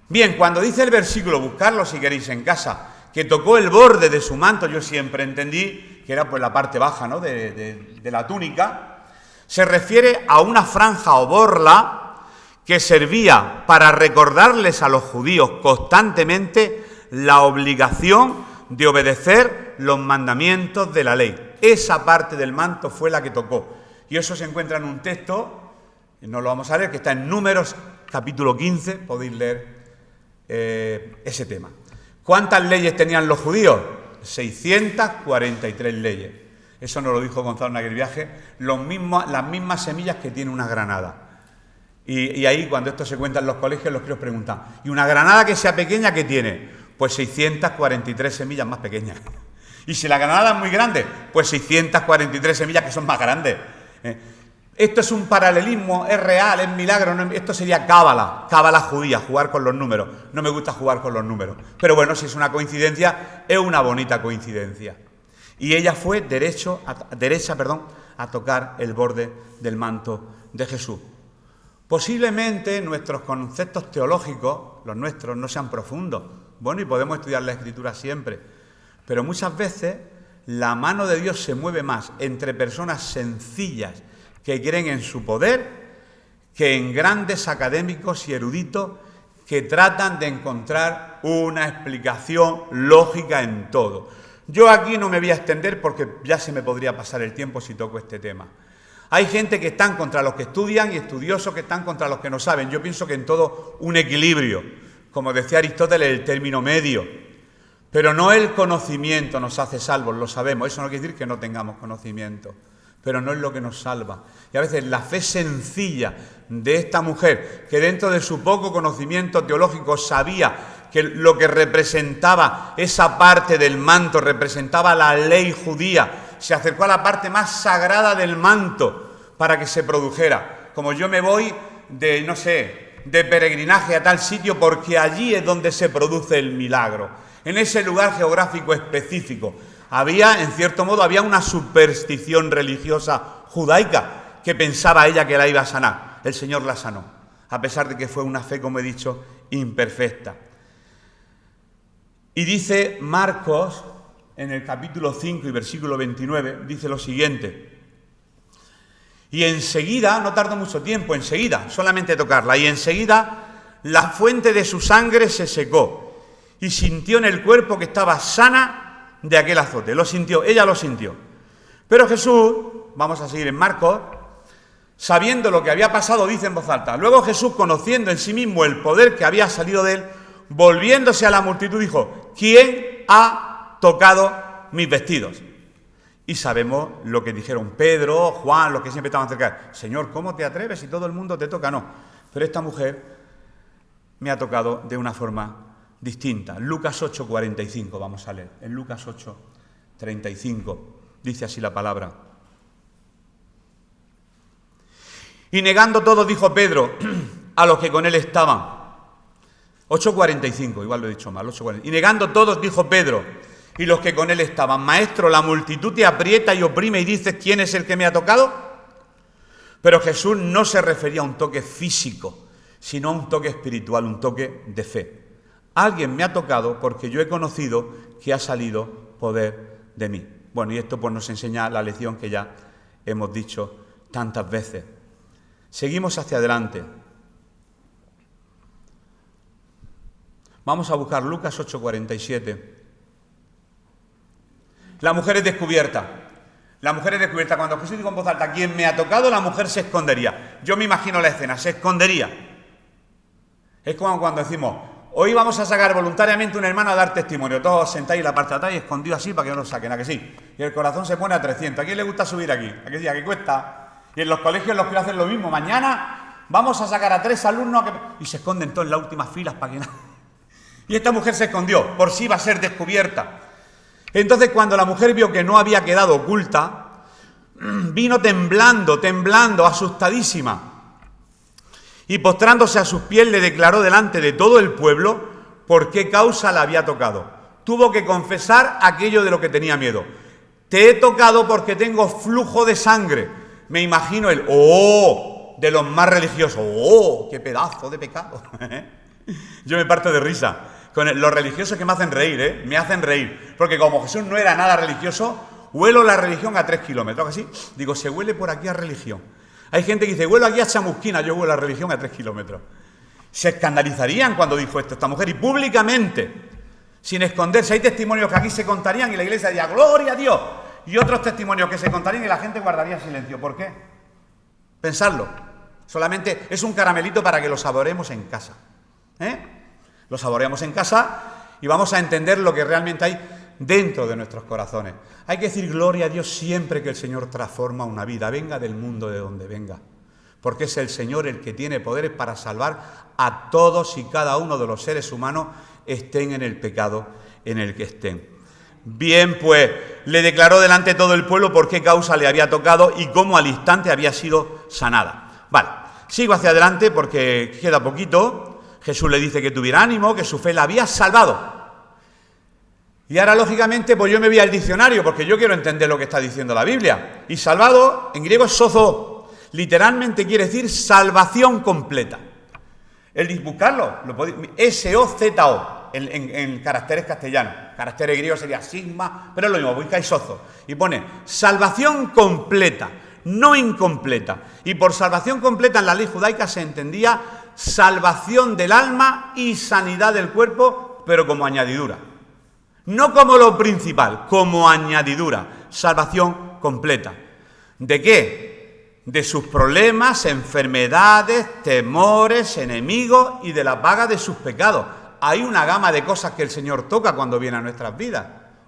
[SPEAKER 1] Bien, cuando dice el versículo, buscarlo si queréis en casa, que tocó el borde de su manto, yo siempre entendí que era pues la parte baja, ¿no?, de la túnica, se refiere a una franja o borla que servía para recordarles a los judíos constantemente la obligación de obedecer los mandamientos de la ley. Esa parte del manto fue la que tocó. Y eso se encuentra en un texto, no lo vamos a leer, que está en Números, capítulo 15, podéis leer ese tema. ¿Cuántas leyes tenían los judíos? 643 leyes. Eso nos lo dijo Gonzalo en aquel viaje, las mismas semillas que tiene una granada. Y ahí, cuando esto se cuenta en los colegios, los críos preguntan, ¿y una granada que sea pequeña qué tiene? Pues 643 semillas más pequeñas. Y si la granada es muy grande, pues 643 semillas que son más grandes. Esto es un paralelismo, es real, es milagro. No, esto sería cábala judía, jugar con los números. No me gusta jugar con los números. Pero bueno, si es una coincidencia, es una bonita coincidencia. Y ella fue derecha a tocar el borde del manto de Jesús. Posiblemente nuestros conceptos teológicos, los nuestros, no sean profundos. Bueno, y podemos estudiar la Escritura siempre. Pero muchas veces la mano de Dios se mueve más entre personas sencillas que creen en su poder que en grandes académicos y eruditos que tratan de encontrar una explicación lógica en todo. Yo aquí no me voy a extender porque ya se me podría pasar el tiempo si toco este tema. Hay gente que están contra los que estudian y estudiosos que están contra los que no saben. Yo pienso que en todo un equilibrio, como decía Aristóteles, el término medio. Pero no el conocimiento nos hace salvos, lo sabemos. Eso no quiere decir que no tengamos conocimiento, pero no es lo que nos salva. Y a veces la fe sencilla de esta mujer, que dentro de su poco conocimiento teológico sabía que lo que representaba esa parte del manto, representaba la ley judía, se acercó a la parte más sagrada del manto para que se produjera. Como yo me voy de peregrinaje a tal sitio porque allí es donde se produce el milagro, en ese lugar geográfico específico. En cierto modo, había una superstición religiosa judaica que pensaba ella que la iba a sanar. El Señor la sanó, a pesar de que fue una fe, como he dicho, imperfecta. Y dice Marcos, en el capítulo 5 y versículo 29, dice lo siguiente. Y enseguida, no tardó mucho tiempo, enseguida, solamente tocarla, y enseguida la fuente de su sangre se secó, y sintió en el cuerpo que estaba sana de aquel azote. Lo sintió, ella lo sintió. Pero Jesús, vamos a seguir en Marcos, sabiendo lo que había pasado, dice en voz alta. Luego Jesús, conociendo en sí mismo el poder que había salido de él, volviéndose a la multitud, dijo, ¿quién ha tocado mis vestidos? Y sabemos lo que dijeron Pedro, Juan, los que siempre estaban cerca. Señor, ¿cómo te atreves si todo el mundo te toca? No, pero esta mujer me ha tocado de una forma distinta. Lucas 8:45, vamos a leer. En Lucas 8:35 dice así la palabra. Y negando todo, dijo Pedro a los que con él estaban. 8:45, igual lo he dicho mal, 8:40. Y negando todos, dijo Pedro y los que con él estaban: Maestro, la multitud te aprieta y oprime y dices: ¿quién es el que me ha tocado? Pero Jesús no se refería a un toque físico, sino a un toque espiritual, un toque de fe. Alguien me ha tocado porque yo he conocido que ha salido poder de mí. Bueno, y esto pues nos enseña la lección que ya hemos dicho tantas veces. Seguimos hacia adelante. Vamos a buscar Lucas 8:47. La mujer es descubierta. La mujer es descubierta. Cuando Jesús dijo en voz alta: ¿quién me ha tocado?, la mujer se escondería. Yo me imagino la escena, se escondería. Es como cuando decimos: hoy vamos a sacar voluntariamente un hermano a dar testimonio. Todos sentáis en la parte de atrás y escondidos así para que no nos saquen, ¿a que sí? Y el corazón se pone a 300. ¿A quién le gusta subir aquí? ¿A que sí? ¿A qué cuesta? Y en los colegios los quiero hacer lo mismo. Mañana vamos a sacar a 3 alumnos y se esconden todos en las últimas filas para que no... Y esta mujer se escondió, por si iba a ser descubierta. Entonces, cuando la mujer vio que no había quedado oculta, vino temblando, asustadísima. Y postrándose a sus pies, le declaró delante de todo el pueblo por qué causa la había tocado. Tuvo que confesar aquello de lo que tenía miedo. Te he tocado porque tengo flujo de sangre. Me imagino el ¡oh! De los más religiosos. ¡Oh! ¡Qué pedazo de pecado! Yo me parto de risa con los religiosos que me hacen reír, me hacen reír. Porque como Jesús no era nada religioso, huelo la religión a 3 kilómetros. ¿Así? Digo, se huele por aquí a religión. Hay gente que dice: huelo aquí a chamusquina, yo huelo a religión a 3 kilómetros. Se escandalizarían cuando dijo esto esta mujer, y públicamente, sin esconderse. Hay testimonios que aquí se contarían y la iglesia diría: ¡gloria a Dios! Y otros testimonios que se contarían y la gente guardaría silencio. ¿Por qué? Pensadlo. Solamente es un caramelito para que lo saboreemos en casa. Lo saboreamos en casa y vamos a entender lo que realmente hay dentro de nuestros corazones. Hay que decir gloria a Dios siempre que el Señor transforma una vida, venga del mundo de donde venga, porque es el Señor el que tiene poderes para salvar a todos y cada uno de los seres humanos, estén en el pecado en el que estén. Bien, pues le declaró delante de todo el pueblo por qué causa le había tocado y cómo al instante había sido sanada. Vale, sigo hacia adelante porque queda poquito. Jesús le dice que tuviera ánimo, que su fe la había salvado. Y ahora, lógicamente, pues yo me voy al diccionario, porque yo quiero entender lo que está diciendo la Biblia. Y salvado, en griego es sozo, literalmente quiere decir salvación completa. Buscarlo, S-O-Z-O, en caracteres castellanos. Caracteres griegos sería sigma, pero es lo mismo, buscáis sozo. Y pone salvación completa, no incompleta. Y por salvación completa en la ley judaica se entendía salvación del alma y sanidad del cuerpo, pero como añadidura. No como lo principal, como añadidura. Salvación completa. ¿De qué? De sus problemas, enfermedades, temores, enemigos y de la paga de sus pecados. Hay una gama de cosas que el Señor toca cuando viene a nuestras vidas.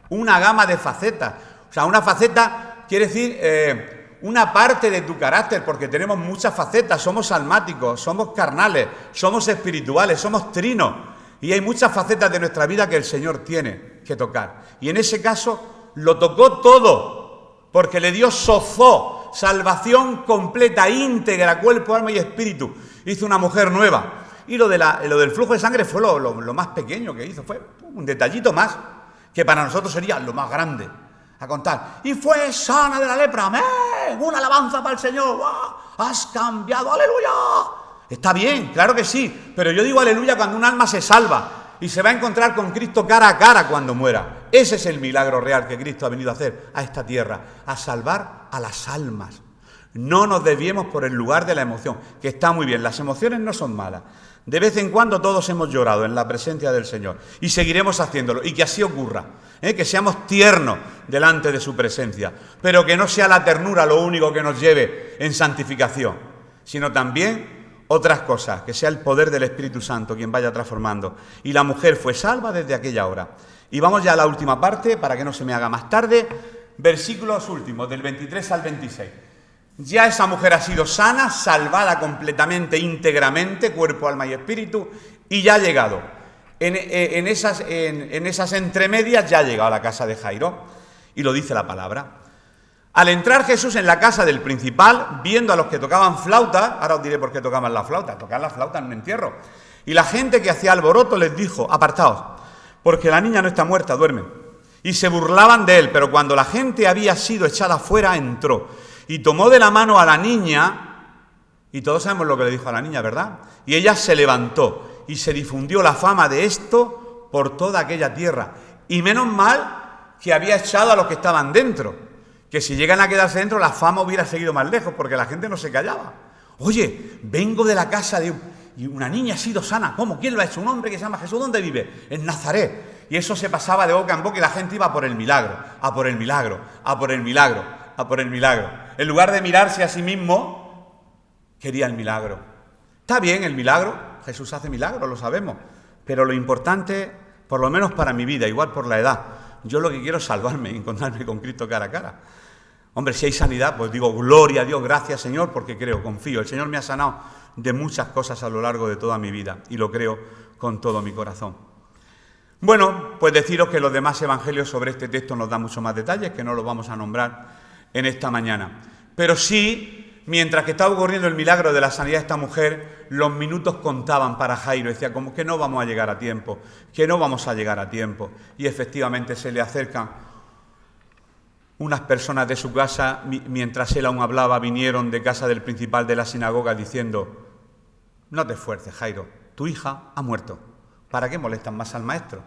[SPEAKER 1] Una gama de facetas. O sea, una faceta quiere decir una parte de tu carácter, porque tenemos muchas facetas. Somos almáticos, somos carnales, somos espirituales, somos trinos. Y hay muchas facetas de nuestra vida que el Señor tiene que tocar. Y en ese caso lo tocó todo, porque le dio sozo, salvación completa, íntegra, cuerpo, alma y espíritu. Hizo una mujer nueva. Y lo del flujo de sangre fue lo más pequeño que hizo, fue un detallito más, que para nosotros sería lo más grande a contar. Y fue sana de la lepra. ¡Amén! Una alabanza para el Señor. ¡Wow! ¡Has cambiado! ¡Aleluya! Está bien, claro que sí, pero yo digo aleluya cuando un alma se salva y se va a encontrar con Cristo cara a cara cuando muera. Ese es el milagro real que Cristo ha venido a hacer a esta tierra, a salvar a las almas. No nos desviemos por el lugar de la emoción, que está muy bien, las emociones no son malas. De vez en cuando todos hemos llorado en la presencia del Señor y seguiremos haciéndolo, y que así ocurra, que seamos tiernos delante de su presencia, pero que no sea la ternura lo único que nos lleve en santificación, sino también otras cosas, que sea el poder del Espíritu Santo quien vaya transformando. Y la mujer fue salva desde aquella hora. Y vamos ya a la última parte, para que no se me haga más tarde, versículos últimos, del 23 al 26. Ya esa mujer ha sido sana, salvada completamente, íntegramente, cuerpo, alma y espíritu, y ya ha llegado. En esas entremedias ya ha llegado a la casa de Jairo, y lo dice la palabra. Al entrar Jesús en la casa del principal, viendo a los que tocaban flauta, ahora os diré por qué tocaban la flauta, tocaban la flauta en un entierro, y la gente que hacía alboroto les dijo: apartaos, porque la niña no está muerta, duerme. Y se burlaban de él, pero cuando la gente había sido echada fuera, entró y tomó de la mano a la niña, y todos sabemos lo que le dijo a la niña, ¿verdad? Y ella se levantó y se difundió la fama de esto por toda aquella tierra. Y menos mal que había echado a los que estaban dentro, que si llegan a quedarse dentro la fama hubiera seguido más lejos, porque la gente no se callaba. Oye, vengo de la casa de... Y una niña ha sido sana. ¿Cómo? ¿Quién lo ha hecho? Un hombre que se llama Jesús. ¿Dónde vive? En Nazaret. Y eso se pasaba de boca en boca y la gente iba a por el milagro, a por el milagro, a por el milagro, a por el milagro. En lugar de mirarse a sí mismo, quería el milagro. Está bien el milagro, Jesús hace milagros, lo sabemos. Pero lo importante, por lo menos para mi vida, igual por la edad, yo lo que quiero es salvarme y encontrarme con Cristo cara a cara. Hombre, si hay sanidad, pues digo, gloria a Dios, gracias Señor, porque creo, confío. El Señor me ha sanado de muchas cosas a lo largo de toda mi vida y lo creo con todo mi corazón. Bueno, pues deciros que los demás evangelios sobre este texto nos dan mucho más detalles, que no los vamos a nombrar en esta mañana. Pero sí, mientras que estaba ocurriendo el milagro de la sanidad de esta mujer, los minutos contaban para Jairo. Decía, como que no vamos a llegar a tiempo, que no vamos a llegar a tiempo. Y efectivamente se le acercan unas personas de su casa, mientras él aún hablaba, vinieron de casa del principal de la sinagoga diciendo: no te esfuerces, Jairo, tu hija ha muerto. ¿Para qué molestan más al maestro?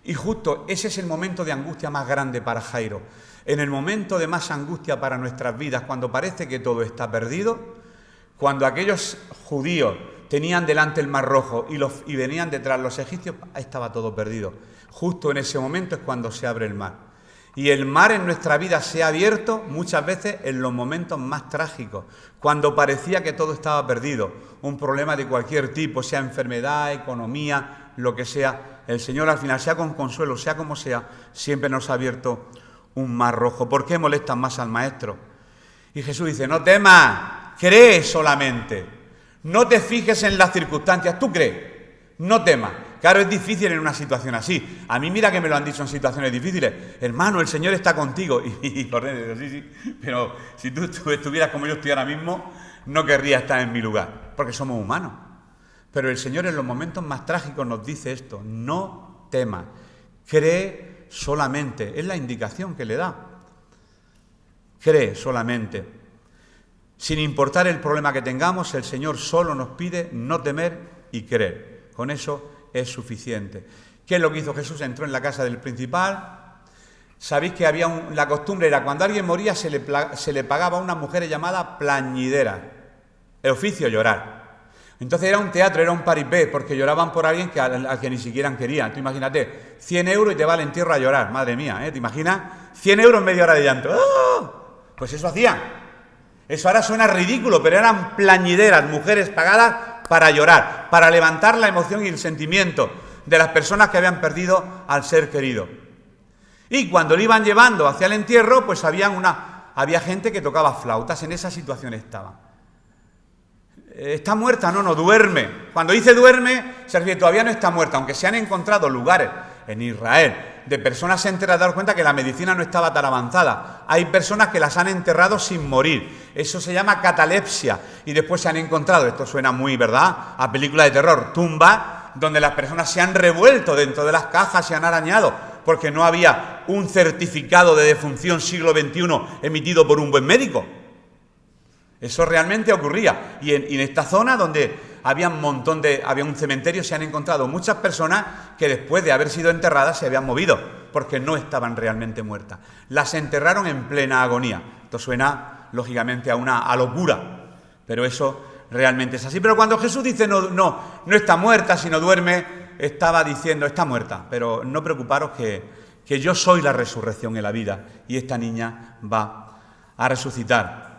[SPEAKER 1] Y justo ese es el momento de angustia más grande para Jairo. En el momento de más angustia para nuestras vidas, cuando parece que todo está perdido, cuando aquellos judíos tenían delante el Mar Rojo y venían detrás los egipcios, ahí estaba todo perdido. Justo en ese momento es cuando se abre el mar. Y el mar en nuestra vida se ha abierto muchas veces en los momentos más trágicos, cuando parecía que todo estaba perdido, un problema de cualquier tipo, sea enfermedad, economía, lo que sea. El Señor al final, sea con consuelo, sea como sea, siempre nos ha abierto un mar rojo. ¿Por qué molestan más al maestro? Y Jesús dice: no temas, cree solamente, no te fijes en las circunstancias, tú cree, no temas. Claro, es difícil en una situación así. A mí mira que me lo han dicho en situaciones difíciles. Hermano, el Señor está contigo. Y por dentro, sí, pero si tú estuvieras como yo estoy ahora mismo, no querría estar en mi lugar, porque somos humanos. Pero el Señor en los momentos más trágicos nos dice esto: no temas, cree solamente. Es la indicación que le da. Cree solamente. Sin importar el problema que tengamos, el Señor solo nos pide no temer y creer. Con eso es suficiente. ¿Qué es lo que hizo Jesús? Entró en la casa del principal. Sabéis que había la costumbre era cuando alguien moría se le pagaba a unas mujeres llamadas plañideras. El oficio, llorar. Entonces era un teatro, era un paripé, porque lloraban por alguien al que ni siquiera querían. Tú imagínate, 100 euros y te va al entierro a llorar. Madre mía, ¿te imaginas? 100 euros en media hora de llanto. ¡Oh! Pues eso hacían. Eso ahora suena ridículo, pero eran plañideras, mujeres pagadas para llorar, para levantar la emoción y el sentimiento de las personas que habían perdido al ser querido. Y cuando lo iban llevando hacia el entierro, pues había gente que tocaba flautas, en esa situación estaban. ¿Está muerta? No, duerme. Cuando dice duerme, se refiere todavía no está muerta, aunque se han encontrado lugares en Israel de personas enterradas, daros cuenta que la medicina no estaba tan avanzada. Hay personas que las han enterrado sin morir. Eso se llama catalepsia. Y después se han encontrado, esto suena muy, ¿verdad?, a película de terror, tumbas donde las personas se han revuelto dentro de las cajas, se han arañado, porque no había un certificado de defunción siglo XXI emitido por un buen médico. Eso realmente ocurría. Y en esta zona donde había un cementerio, se han encontrado muchas personas que después de haber sido enterradas se habían movido, porque no estaban realmente muertas. Las enterraron en plena agonía. Esto suena, lógicamente, a locura, pero eso realmente es así. Pero cuando Jesús dice no está muerta, sino duerme, estaba diciendo, está muerta, pero no preocuparos que yo soy la resurrección y la vida, y esta niña va a resucitar.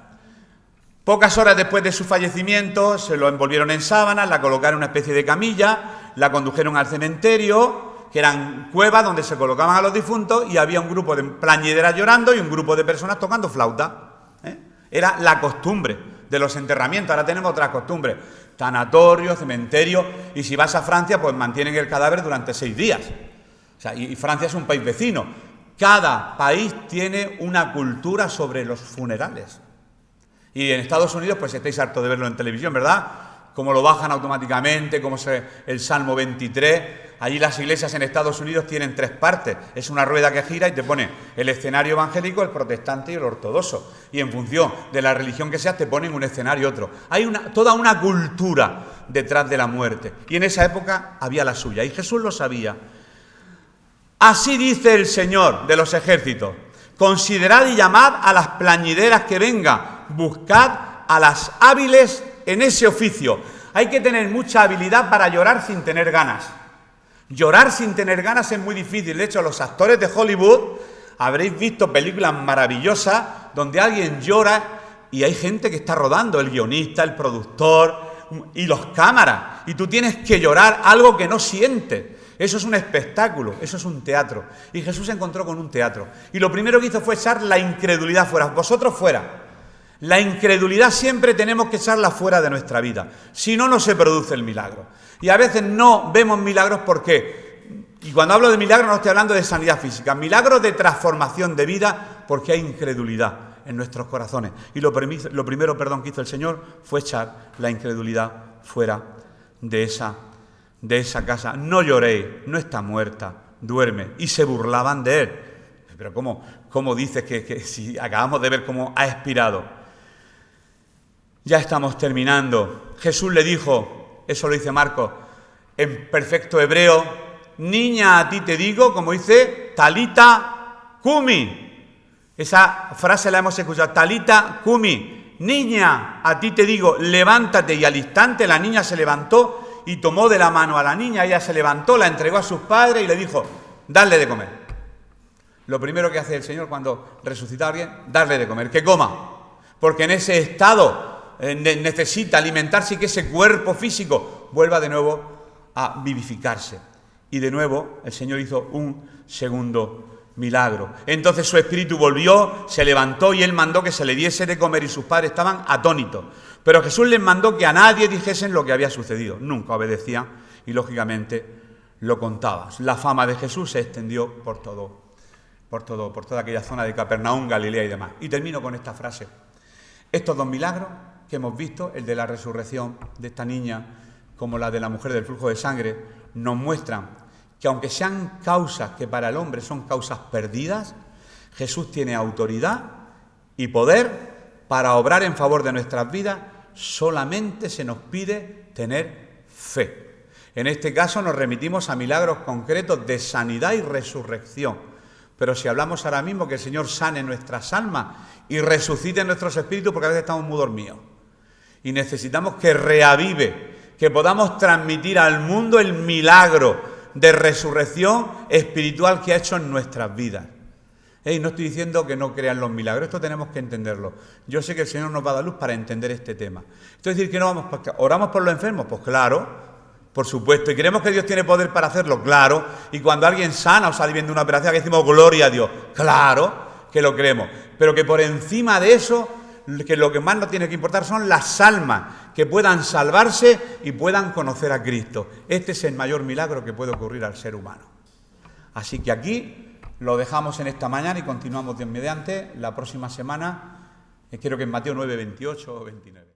[SPEAKER 1] Pocas horas después de su fallecimiento se lo envolvieron en sábanas, la colocaron en una especie de camilla, la condujeron al cementerio, que eran cuevas donde se colocaban a los difuntos, y había un grupo de plañideras llorando y un grupo de personas tocando flauta. Era la costumbre de los enterramientos. Ahora tenemos otras costumbres, tanatorio, cementerio, y si vas a Francia, pues mantienen el cadáver durante 6 días. O sea, y Francia es un país vecino. Cada país tiene una cultura sobre los funerales. Y en Estados Unidos, pues estáis hartos de verlo en televisión, ¿verdad? Cómo lo bajan automáticamente, como el Salmo 23. Allí las iglesias en Estados Unidos tienen 3 partes. Es una rueda que gira y te pone el escenario evangélico, el protestante y el ortodoxo. Y en función de la religión que seas, te ponen un escenario y otro. Hay toda una cultura detrás de la muerte. Y en esa época había la suya. Y Jesús lo sabía. Así dice el Señor de los ejércitos: considerad y llamad a las plañideras que vengan. Buscad a las hábiles en ese oficio. Hay que tener mucha habilidad para llorar sin tener ganas. Llorar sin tener ganas es muy difícil. De hecho, los actores de Hollywood habréis visto películas maravillosas donde alguien llora y hay gente que está rodando, el guionista, el productor y los cámaras. Y tú tienes que llorar algo que no sientes. Eso es un espectáculo, eso es un teatro. Y Jesús se encontró con un teatro. Y lo primero que hizo fue echar la incredulidad fuera. Vosotros fuera. La incredulidad siempre tenemos que echarla fuera de nuestra vida. Si no, no se produce el milagro. Y a veces no vemos milagros porque, y cuando hablo de milagros no estoy hablando de sanidad física, milagros de transformación de vida porque hay incredulidad en nuestros corazones. Y lo primero que hizo el Señor fue echar la incredulidad fuera de esa casa. No lloréis, no está muerta, duerme. Y se burlaban de él. Pero ¿cómo dices que si acabamos de ver cómo ha expirado? Ya estamos terminando. Jesús le dijo, eso lo dice Marcos, en perfecto hebreo: niña, a ti te digo, como dice, talita cumi. Esa frase la hemos escuchado, talita cumi. Niña, a ti te digo, levántate. Y al instante la niña se levantó y tomó de la mano a la niña. Ella se levantó, la entregó a sus padres y le dijo: dadle de comer. Lo primero que hace el Señor cuando resucita a alguien, darle de comer, que coma. Porque en ese estado necesita alimentarse y que ese cuerpo físico vuelva de nuevo a vivificarse. Y de nuevo el Señor hizo un segundo milagro. Entonces su espíritu volvió, se levantó y él mandó que se le diese de comer y sus padres estaban atónitos. Pero Jesús les mandó que a nadie dijesen lo que había sucedido. Nunca obedecían y lógicamente lo contaban. La fama de Jesús se extendió por toda aquella zona de Capernaum, Galilea y demás. Y termino con esta frase. Estos 2 milagros que hemos visto, el de la resurrección de esta niña como la de la mujer del flujo de sangre, nos muestran que aunque sean causas que para el hombre son causas perdidas, Jesús tiene autoridad y poder para obrar en favor de nuestras vidas. Solamente se nos pide tener fe. En este caso nos remitimos a milagros concretos de sanidad y resurrección. Pero si hablamos ahora mismo que el Señor sane nuestras almas y resucite nuestros espíritus, porque a veces estamos muy dormidos y necesitamos que reavive, que podamos transmitir al mundo el milagro de resurrección espiritual que ha hecho en nuestras vidas. No estoy diciendo que no crean los milagros, esto tenemos que entenderlo. Yo sé que el Señor nos va a dar luz para entender este tema. Esto es decir, que no oramos por los enfermos, pues claro, por supuesto. ¿Y creemos que Dios tiene poder para hacerlo? Claro. Y cuando alguien sana o sale bien de una operación, que decimos gloria a Dios, claro que lo creemos. Pero que por encima de eso, que lo que más nos tiene que importar son las almas que puedan salvarse y puedan conocer a Cristo. Este es el mayor milagro que puede ocurrir al ser humano. Así que aquí lo dejamos en esta mañana y continuamos Dios mediante la próxima semana, creo que en Mateo 9, 28 o 29.